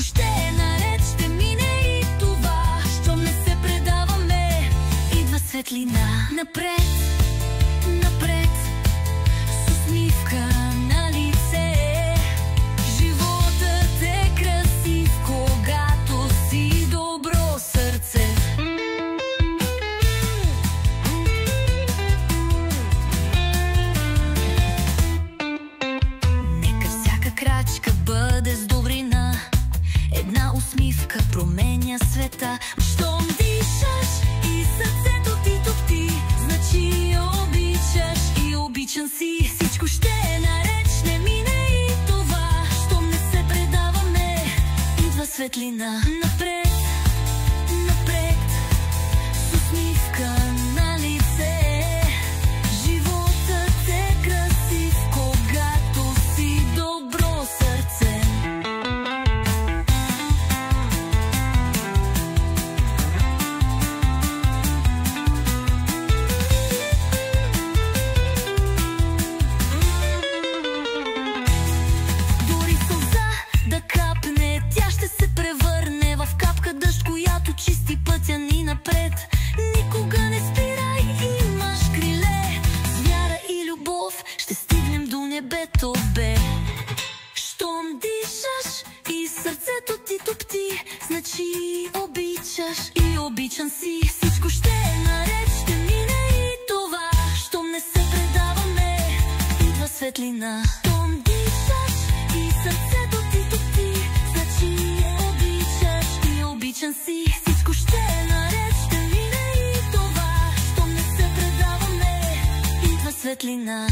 ще е наред, ще мине и това. Щом не се предаваме, идва светлина. Напред, напред, с усмивка на лице. Животът е красив, когато си добро сърце. Нека всяка крачка бъде с добрина. Една усмивка променя света. Щом дишаш и сърцето ти топти, значи обичаш и обичан си. Всичко ще е наред, ще мине и това. Щом не се предаваме, идва светлина. Напред, напред, с усмивка на лице. Животът е красив, когато си добро сърце. Дори сълза да капне, тя ще се превърне в капка дъжд, която чисти пътя ни напред. Никога не спирай, имаш криле. С вяра и любов ще стигнем до небето, бе. Щом дишаш и сърцето ти топти, значи обичаш и обичан си. Всичко ще е наред, ще мине и това. Щом не се предаваме, идва светлина. Щом дишаш и сърцето ти топти, значи обичаш и обичан си. Всичко ще е наред, ще мине и това. Щом не се предаваме, идва светлина.